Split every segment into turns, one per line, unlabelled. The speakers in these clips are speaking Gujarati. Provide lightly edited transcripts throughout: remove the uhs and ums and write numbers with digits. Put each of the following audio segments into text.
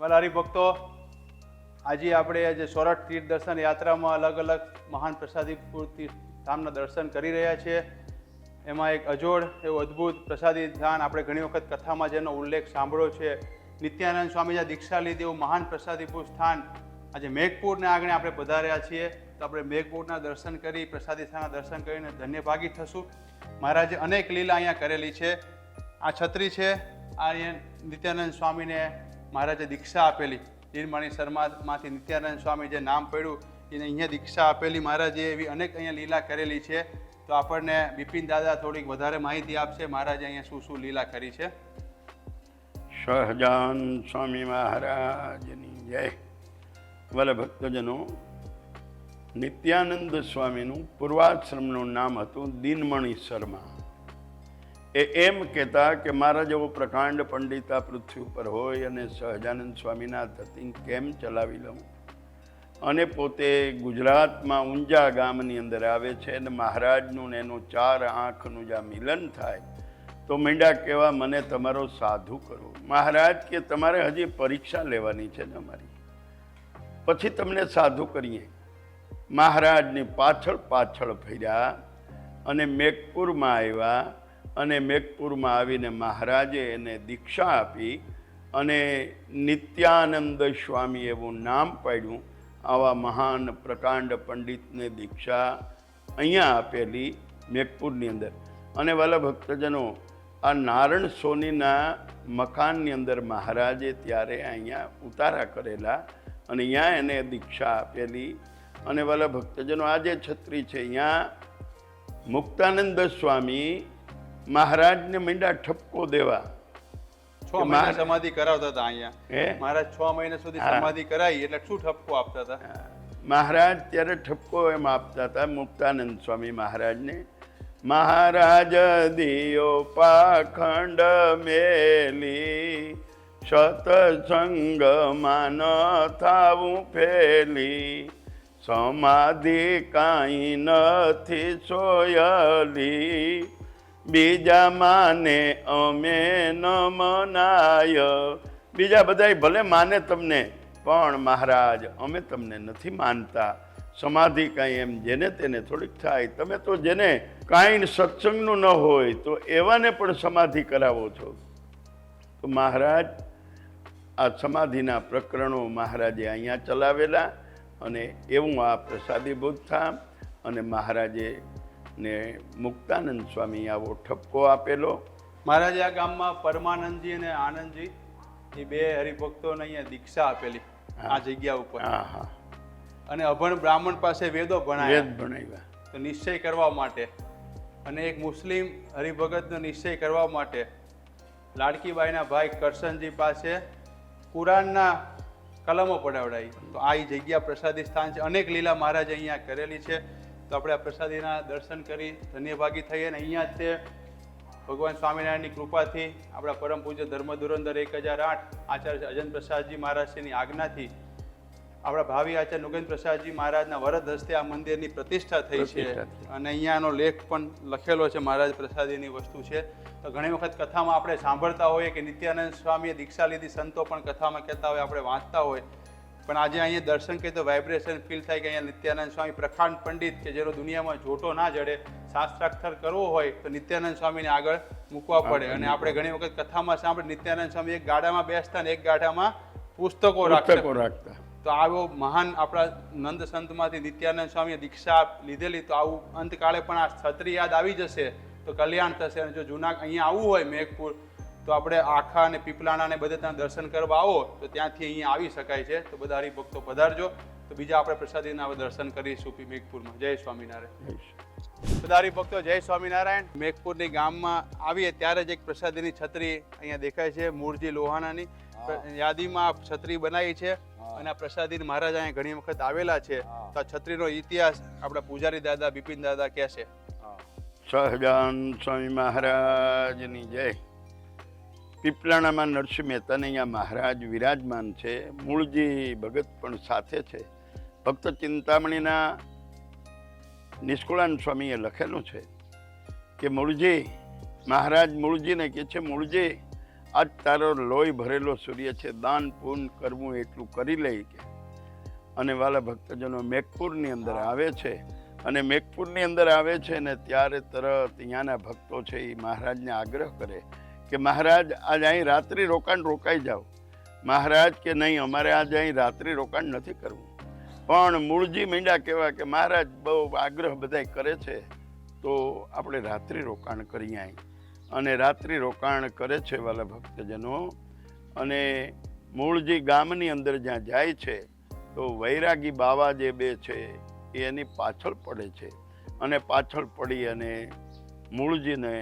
વાલા હરિભક્તો, આજે આપણે જે સોરઠ તીર્થ દર્શન યાત્રામાં અલગ અલગ મહાન પ્રસાદી ધામના દર્શન કરી રહ્યા છીએ. એમાં એક અજોડ એવું અદ્ભુત પ્રસાદી ધાન આપણે ઘણી વખત કથામાં જેનો ઉલ્લેખ સાંભળ્યો છે, નિત્યાનંદ સ્વામી જ્યાં દીક્ષા લીધી એવું મહાન પ્રસાદીભૂત સ્થાન આજે મેઘપુરને આગળ આપણે પધાર્યા છીએ. તો આપણે મેઘપુરના દર્શન કરી પ્રસાદી સ્થાનના દર્શન કરીને ધન્યભાગી થશું. મહારાજે અનેક લીલા અહીંયા કરેલી છે. આ છત્રી છે, આ નિત્યાનંદ સ્વામીને મહારાજે દીક્ષા આપેલી. નિર્માણી શર્મામાંથી નિત્યાનંદ સ્વામી જે નામ પડ્યું એને અહીંયા દીક્ષા આપેલી મહારાજે. એવી અનેક અહીંયા લીલા કરેલી છે. તો આપણને બિપિન દાદા થોડીક વધારે માહિતી આપશે મહારાજે અહીંયા શું શું લીલા કરી છે.
સહજાન સ્વામી મહારાજની જય. વાલા ભક્તજનો, નિત્યાનંદ સ્વામીનું પૂર્વાશ્રમનું નામ હતું દિનમણી શર્મા. એમ કહેતા કે મારા જેવો પ્રકાંડ પંડિત આ પૃથ્વી ઉપર હોય અને સહજાનંદ સ્વામીના ધતિંગ કેમ ચલાવી લઉં. અને પોતે ગુજરાતમાં ઊંઝા ગામની અંદર આવે છે અને મહારાજનું ને એનું 4 આંખનું જ્યાં મિલન થાય તો મીંડા કહેવા મને તમારો સાધુ કરો. મહારાજ કે તમારે હજી પરીક્ષા લેવાની છે ને અમારી, પછી તમને સાધુ કરીએ. મહારાજની પાછળ પાછળ ફર્યા અને મેઘપુરમાં આવ્યા અને મેઘપુરમાં આવીને મહારાજે એને દીક્ષા આપી અને નિત્યાનંદ સ્વામી એવું નામ પાડ્યું. આવા મહાન પ્રકાંડ પંડિતને દીક્ષા અહીંયા આપેલી મેઘપુરની અંદર. અને વાલા ભક્તજનો, આ નારણ સોનીના મકાનની અંદર મહારાજે ત્યારે અહીંયા ઉતારા કરેલા અને અહીંયા એને દીક્ષા આપેલી. અને વાલા ભક્તજનો, આ જે છત્રી છે અહીંયા મુક્તાનંદ સ્વામી મહારાજને મીંડા ઠપકો દેવા.
6 મહિના સમાધિ કરાવતા હતા અહીંયા. મહારાજ 6 મહિના સુધી સમાધિ કરાવી એટલે શું ઠપકો આપતા હતા?
મહારાજ ત્યારે ઠપકો એમ આપતા હતા મુક્તાનંદ સ્વામી મહારાજને. મહારાજ દિયો પાખંડ મેલી, સતસંગ માન થાવું ફેલી, સમાધિ કાંઈ નથી સોયલી, બીજા માને અમે ન મનાય. બીજા બધાય ભલે માને તમને, પણ મહારાજ અમે તમને નથી માનતા. સમાધિ કાંઈ એમ જેને તેને થોડીક થાય. તમે તો જેને કાંઈ સત્સંગનું ન હોય તો એવાને પણ સમાધિ કરાવો છો. તો મહારાજ આ સમાધિના પ્રકરણો મહારાજે અહીંયા ચલાવેલા અને એવું આ પ્રસાદીભૂત ધામ. અને મહારાજે ને મુક્તાનંદ સ્વામી આવો ઠપકો આપેલો.
મહારાજે આ ગામમાં પરમાનંદજી અને આનંદજી એ 2 હરિભક્તોને અહીંયા દીક્ષા આપેલી આ જગ્યા ઉપર. અને અભણ બ્રાહ્મણ પાસે વેદો ભણાવ્યા તો નિશ્ચય કરવા માટે, અને એક મુસ્લિમ હરિભગતનો નિશ્ચય કરવા માટે લાડકીબાઈના ભાઈ કરશનજી પાસે કુરાનના કલમો પડાવડાવી. તો આ જગ્યા પ્રસાદી સ્થાન છે. અનેક લીલા મહારાજે અહીંયા કરેલી છે. તો આપણે આ પ્રસાદીના દર્શન કરી ધન્યભાગી થઈએ. અને અહીંયા જ તે ભગવાન સ્વામિનારાયણની કૃપાથી આપણા પરમ પૂજ્ય ધર્મ ધુરંધર 1008 આચાર્ય અજંત પ્રસાદજી મહારાજની આજ્ઞાથી આપણા ભાવિ આચાર્ય નુગેન્દ્ર પ્રસાદજી મહારાજના વરદ હસ્તે આ મંદિરની પ્રતિષ્ઠા થઈ છે. અને અહીંયાનો લેખ પણ લખેલો છે, મહારાજ પ્રસાદીની વસ્તુ છે. તો ઘણી વખત કથામાં આપણે સાંભળતા હોઈએ કે નિત્યાનંદ સ્વામીએ દીક્ષા લીધી, સંતો પણ કથામાં કહેતા હોય, આપણે વાંચતા હોય. પણ આજે અહીંયા દર્શન કરીએ તો વાઇબ્રેશન ફીલ થાય કે અહીંયા નિત્યાનંદ સ્વામી પ્રકાંડ પંડિત કે જેનો દુનિયામાં જોટો ના જડે, શાસ્ત્રાક્ષર કરવો હોય તો નિત્યાનંદ સ્વામીને આગળ મૂકવા પડે. અને આપણે ઘણી વખત કથામાં સાંભળે નિત્યાનંદ સ્વામી એક ગાડામાં બેસતા ને એક ગાડામાં પુસ્તકો રાખતા. તો આવો મહાન આપણા નંદ સંતમાંથી નિત્યાનંદ સ્વામીએ દીક્ષા લીધેલી. તો આવું અંતકાળે પણ આ છત્રી યાદ આવી જશે તો કલ્યાણ થશે. અને જો જૂના અહીંયા આવવું હોય મેઘપુર, તો આપણે આખા અને પીપલાણા ને બધે ત્યાં દર્શન કરવા આવો તો ત્યાંથી અહીંયા આવી શકાય છે. તો બધા હરિભક્તો પધારજો. તો બીજા આપણે પ્રસાદીના દર્શન કરીશું મેઘપુરમાં. જય સ્વામિનારાયણ. બધા હરિભક્તો જય સ્વામિનારાયણ. મેઘપુરની ગામમાં આવીએ ત્યારે જ એક પ્રસાદીની છત્રી અહીંયા દેખાય છે, મૂળજી લોહાણાની યાદીમાં છત્રી બનાવી છે. અને આ પ્રસાદી મહારાજ અહીંયા ઘણી વખત આવેલા છે. તો આ છત્રીનો ઇતિહાસ આપણા પૂજારી દાદા બિપિન દાદા કહેશે.
સહજાન સ્વામી મહારાજની જય. પીપલાણામાં નરસિંહ મહેતાને અહીંયા મહારાજ વિરાજમાન છે. મૂળજી ભગત પણ સાથે છે. ભક્ત ચિંતામણીના નિષ્કુળાન સ્વામીએ લખેલું છે કે મૂળજી, મહારાજ મૂળજીને કહે છે, મૂળજી આજ તારો લોહી ભરેલો સૂર્ય છે, દાન પૂન કરવું એટલું કરી લઈ કે. અને વાલા ભક્તજનો મેઘપુરની અંદર આવે છે, અને મેઘપુરની અંદર આવે છે ને ત્યારે તરત અહીંયાના ભક્તો છે એ મહારાજને આગ્રહ કરે કે મહારાજ આજ અહીં રાત્રિ રોકાઈ જાઓ. મહારાજ કે નહીં, અમારે આજે અહીં રાત્રિ રોકાણ નથી કરવું. પણ મૂળજી મીંડા કહેવા કે મહારાજ બહુ આગ્રહ બધાય કરે છે તો આપણે રાત્રિ રોકાણ કરીએ અહીં. અને રાત્રિ રોકાણ કરે છે વાલા ભક્તજનો. અને મૂળજી ગામની અંદર જ્યાં જાય છે તો વૈરાગી બાવા જે બે છે એ એની પાછળ પડે છે, અને પાછળ પડી અને મૂળજીને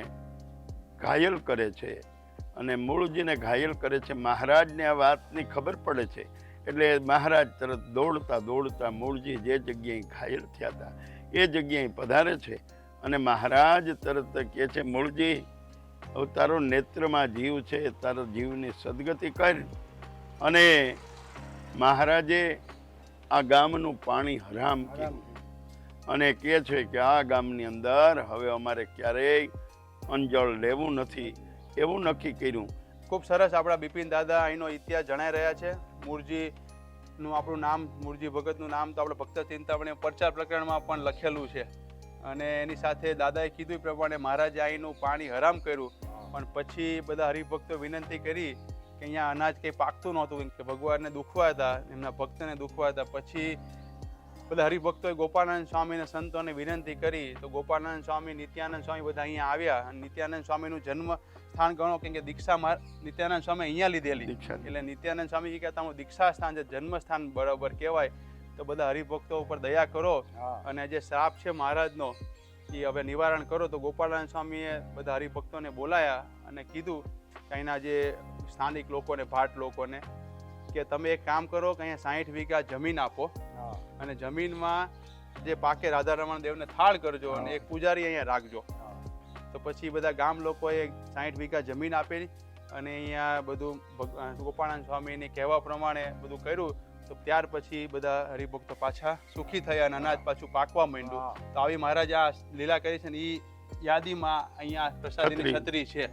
ઘાયલ કરે છે. અને મૂળજીને ઘાયલ કરે છે. મહારાજને આ વાતની ખબર પડે છે એટલે મહારાજ તરત દોડતા મૂળજી જે જગ્યાએ ઘાયલ થયા હતા એ જગ્યાએ પધારે છે. અને મહારાજ તરત કહે છે, મૂળજી હવે તારો નેત્રમાં જીવ છે, તારો જીવની સદગતિ કર. અને મહારાજે આ ગામનું પાણી હરામ કર્યું અને કહે છે કે આ ગામની અંદર હવે અમારે ક્યારેય અંજળ લેવું નથી, એવું નક્કી કર્યું.
ખૂબ સરસ આપણા બિપિન દાદા અહીંનો ઇતિહાસ જણાઈ રહ્યા છે. મૂળજીનું આપણું નામ, મૂળજી ભગતનું નામ તો આપણે ભક્ત ચિંતામણી પ્રચાર પ્રકરણમાં પણ લખેલું છે. અને એની સાથે દાદાએ કીધું એ પ્રમાણે મહારાજે અહીંનું પાણી હરામ કર્યું. પણ પછી બધા હરિભક્તો વિનંતી કરી કે અહીંયા અનાજ કંઈ પાકતું નહોતું, કે ભગવાનને દુખવા હતા, એમના ભક્તને દુખવા હતા. પછી બધા હરિભક્તોએ ગોપાળાનંદ સ્વામીને સંતોને વિનંતી કરી તો ગોપાળાનંદ સ્વામી, નિત્યાનંદ સ્વામી બધા અહીંયા આવ્યા. અને નિત્યાનંદ સ્વામીનું જન્મ સ્થાન ગણો, કેમ કે દીક્ષા નિત્યાનંદ સ્વામી અહીંયા લીધેલી, એટલે નિત્યાનંદ સ્વામી કહેતા તમારું દીક્ષા સ્થાન છે, જન્મ સ્થાન બરાબર કહેવાય. તો બધા હરિભક્તો ઉપર દયા કરો અને જે શ્રાપ છે મહારાજનો એ હવે નિવારણ કરો. તો ગોપાળાનંદ સ્વામીએ બધા હરિભક્તોને બોલાયા અને કીધું કે અહીંના જે સ્થાનિક લોકોને, ભાટ લોકોને, કે તમે એક કામ કરો કે અહીંયા 60 વીઘા જમીન આપો અને જમીનમાં જે પાકે રાધારમણ દેવને થાળ કરજો અને એક પૂજારી અહીંયા રાખજો. તો પછી બધા ગામ લોકોએ 60 વીઘા જમીન આપેલી અને અહીંયા બધું ગોપાળાનંદ સ્વામીની કહેવા પ્રમાણે બધું કર્યું. તો ત્યાર પછી બધા હરિભક્તો પાછા સુખી થયા અને અનાજ પાછું પાકવા માંડ્યું. તો આવી મહારાજ આ લીલા કરી છે ને એ યાદીમાં અહીંયા પ્રસાદીની છત્રી છે.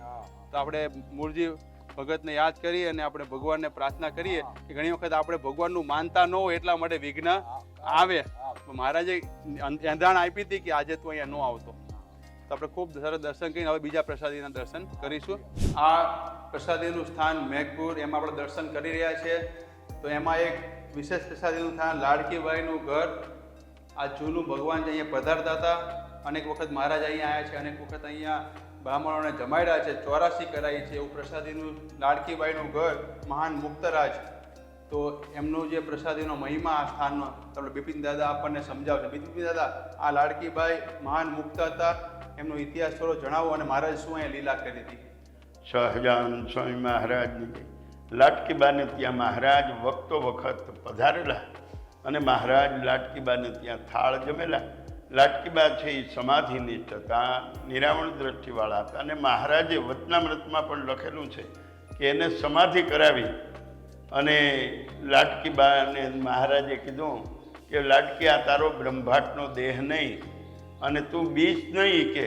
તો આપણે મૂળજી ભગતને યાદ કરી અને આપણે ભગવાનને પ્રાર્થના કરીએ કે ઘણી વખત આપણે ભગવાનનું માનતા ન હોય એટલા માટે વિઘ્ન આવે. મહારાજે એંધાણ આપી હતી કે આજે તું અહીંયા ન આવતો. તો આપણે ખૂબ સરસ દર્શન કરીને હવે બીજા પ્રસાદીના દર્શન કરીશું. આ પ્રસાદીનું સ્થાન મેઘપુર, એમાં આપણે દર્શન કરી રહ્યા છીએ. તો એમાં એક વિશેષ પ્રસાદીનું સ્થાન લાડકીબાઈનું ઘર. આ જૂનું ભગવાન જે અહીંયા પધારતા હતા. અનેક વખત મહારાજ અહીંયા આવ્યા છે, અનેક વખત અહીંયા બ્રાહ્મણોને જમાડ્યા છે, 84 કરાઈ છે. એવું પ્રસાદીનું લાડકીબાઈનું ઘર, મહાન મુક્તરાજ. તો એમનું જે પ્રસાદીનો મહિમા આ સ્થાનનો આપણે બિપિન દાદા આપણને સમજાવશે. બિપિન દાદા, આ લાડકીબાઈ મહાન મુક્ત હતા, એમનો ઇતિહાસ થોડો જણાવો અને મહારાજ શું અહીંયા લીલા કરી હતી.
સહજાનંદ સ્વામી મહારાજની લાડકીબાને ત્યાં મહારાજ વખતો વખત પધારેલા અને મહારાજ લાડકીબાને ત્યાં થાળ જમેલા. લાડકીબા છે એ સમાધિનિષ્ઠ હતા, નિરાવણ દ્રષ્ટિવાળા હતા. અને મહારાજે વચનામૃતમાં પણ લખેલું છે કે એને સમાધિ કરાવી. અને લાડકીબાને મહારાજે કીધું કે લાડકી, આ તારો બ્રહ્માટનો દેહ નહીં અને તું બીજ નહીં કે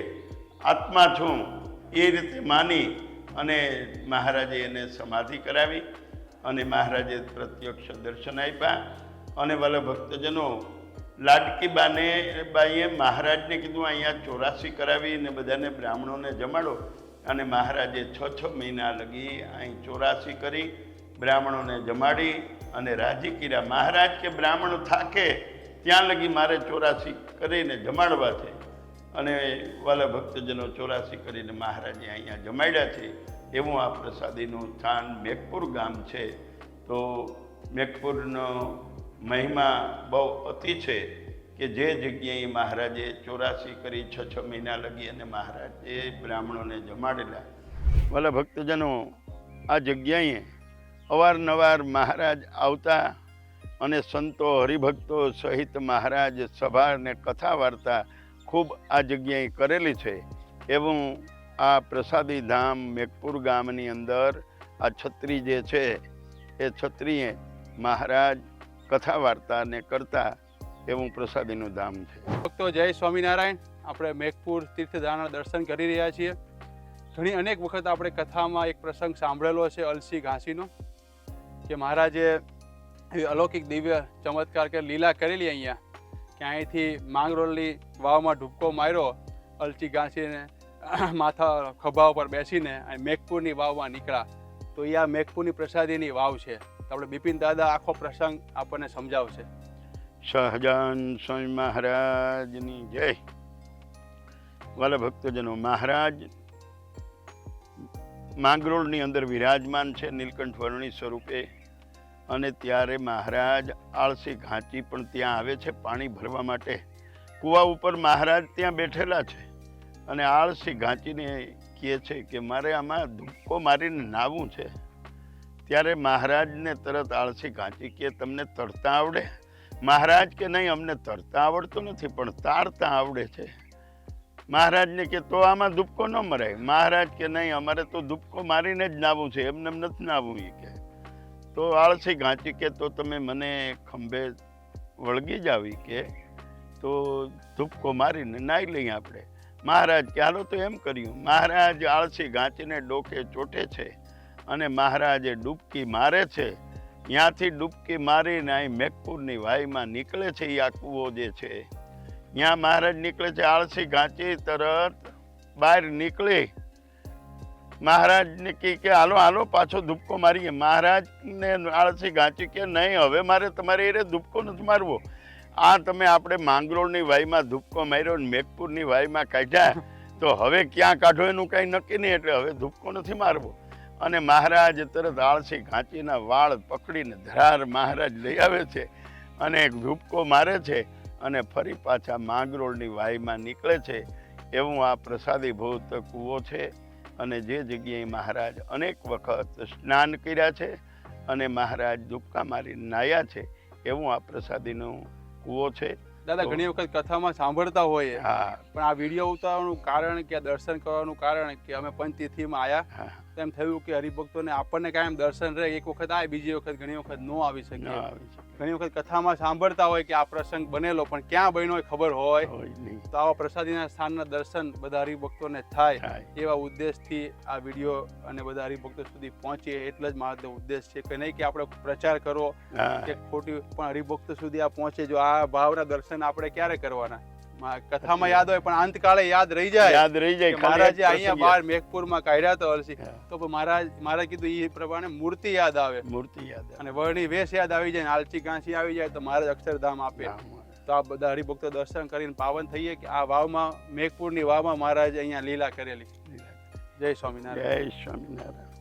આત્મા છું, એ રીતે માની અને મહારાજે એને સમાધિ કરાવી. અને મહારાજે પ્રત્યક્ષ દર્શન આપ્યા. અને વાલા ભક્તજનો, લાડકીબાને બાઈએ મહારાજને કીધું અહીંયા 84 કરાવી ને બધાને બ્રાહ્મણોને જમાડો. અને મહારાજે 6 મહિના લગી અહીં 84 કરી બ્રાહ્મણોને જમાડી અને રાજી કર્યા. મહારાજ કે બ્રાહ્મણ થાકે ત્યાં લગી મારે 84 કરીને જમાડવા છે. અને વાલા ભક્તજનો 84 કરીને મહારાજે અહીંયા જમાડ્યા છે. એવું આ પ્રસાદીનું સ્થાન મેઘપુર ગામ છે. તો મેઘપુરનો મહિમા બહુ અતિ છે કે જે જગ્યાએ મહારાજે 84 કરી 6 મહિના લગી અને મહારાજે બ્રાહ્મણોને જમાડેલા. વાલા ભક્તજનો, આ જગ્યાએ અવારનવાર મહારાજ આવતા અને સંતો હરિભક્તો સહિત મહારાજ સભા અને કથા વાર્તા ખૂબ આ જગ્યાએ કરેલી છે. એવું આ પ્રસાદી ધામ મેઘપુર ગામની અંદર આ છત્રી જે છે એ છત્રીએ મહારાજ કથા વાર્તાને કરતા એવું પ્રસાદીનું ધામ છે.
ભક્તો, જય સ્વામિનારાયણ. આપણે મેઘપુર તીર્થધામના દર્શન કરી રહ્યા છીએ. ઘણી અનેક વખત આપણે કથામાં એક પ્રસંગ સાંભળેલો છે અલસી ઘાસીનો, કે મહારાજે એવી અલૌકિક દિવ્ય ચમત્કાર કે લીલા કરેલી અહીંયા, કે અહીંથી માંગરોળની વાવમાં ડૂબકો માર્યો અલસી ઘાસીને માથા ખભા ઉપર બેસીને અને મેઘપુરની વાવમાં નીકળ્યા. તો એ આ મેઘપુરની પ્રસાદીની વાવ છે. તો આપણે બિપિન દાદા આખો પ્રસંગ આપણને સમજાવશે.
સહજાન સ્વામી મહારાજની જય. વાલા ભક્તજનો, મહારાજ માંગરોળની અંદર વિરાજમાન છે નીલકંઠ વર્ણી સ્વરૂપે, અને ત્યારે મહારાજ આળસી ઘાંચી પણ ત્યાં આવે છે પાણી ભરવા માટે. કૂવા ઉપર મહારાજ ત્યાં બેઠેલા છે અને આળસી ઘાંચીને કહે છે કે મારે આમાં ધુક્કો મારીને નાહવું છે. ત્યારે મહારાજને તરત આળસી ઘાંચી કે તમને તરતા આવડે? મહારાજ કે નહીં, અમને તરતા આવડતું નથી પણ તારતા આવડે છે. મહારાજને કે તો આમાં ધુપકો ન મરાય. મહારાજ કે નહીં, અમારે તો ધુપકો મારીને જ નાવું છે, એમને એમ નથી નાવું. એ કે તો આળસી ઘાંચી કે તો તમે મને ખંભે વળગી જાવ કે તો ધુપકો મારીને નાહી લઈએ આપણે. મહારાજ કે હાલો તો એમ કર્યું. મહારાજ આળસી ઘાંચીને ડોકે ચોટે છે અને મહારાજે ડૂબકી મારે છે. ત્યાંથી ડૂબકી મારીને અહીં મેઘપુરની વાઈમાં નીકળે છે. એ આ કૂવો જે છે ત્યાં મહારાજ નીકળે છે. આળસી ઘાંચી તરત બહાર નીકળી મહારાજને કે હાલો હાલો પાછો ધુપકો મારીએ. મહારાજને આળસી ઘાંચી કે નહીં, હવે મારે તમારે એ ધુપકો નથી મારવો. આ તમે આપણે માંગરોળની વાઈમાં ધુપકો માર્યો ને મેઘપુરની વાઈમાં કાઢ્યા, તો હવે ક્યાં કાઢો એનું કાંઈ નક્કી નહીં, એટલે હવે ધુપકો નથી મારવો. અને મહારાજ તરત આળસી ઘાંચીના વાળ પકડીને ધરાર મહારાજ લઈ આવે છે અને એક ધુપકો મારે છે અને ફરી પાછા માંગરોળની વાઈમાં નીકળે છે. એવું આ પ્રસાદીભૂત કૂવો છે. અને જે જગ્યાએ મહારાજ અનેક વખત સ્નાન કર્યા છે અને મહારાજ ધુપકા મારી નાહ્યા છે, એવું આ પ્રસાદીનો કૂવો છે.
દાદા, ઘણી વખત કથામાં સાંભળતા હોઈએ, પણ આ વિડીયો ઉતારવાનું કારણ કે દર્શન કરવાનું કારણ કે અમે પંચતિથિમાં આવ્યા, એમ થયું કે હરિભક્તોને આપણને કાયમ દર્શન રહે. એક વખત આવે, બીજી વખત ઘણી વખત ન આવી શકે. ઘણી વખત કથામાં સાંભળતા હોય કે આ પ્રસંગ બનેલો, પણ ક્યાં બન્યો હોય ખબર હોય તો આવા પ્રસાદીના સ્થાનના દર્શન બધા હરિભક્તોને થાય, એવા ઉદ્દેશથી આ વિડીયો અને બધા હરિભક્તો સુધી પહોંચીએ. એટલે જ મારો ઉદ્દેશ છે કે નહીં કે આપણે પ્રચાર કરવો કે ખોટી, પણ હરિભક્તો સુધી આ પહોંચે. જો આ ભાવના દર્શન આપણે ક્યારે કરવાના? કથામાં યાદ હોય પણ અંતકાળે યાદ રહી જાય. મહારાજે અહીંયા બહાર મેઘપુરમાં કાઢ્યા તો અલસી, તો મહારાજ કીધું એ પ્રમાણે મૂર્તિ યાદ આવે, અને વર્ણી વેશ યાદ આવી જાય, આલસી ઘાંસી આવી જાય તો મહારાજ અક્ષરધામ આપે. તો આ બધા હરિભક્તો દર્શન કરીને પાવન થઈએ કે આ વાવમાં, મેઘપુરની વાવમાં મહારાજ અહીંયા લીલા કરેલી. જય સ્વામિનારાયણ.
જય સ્વામિનારાયણ.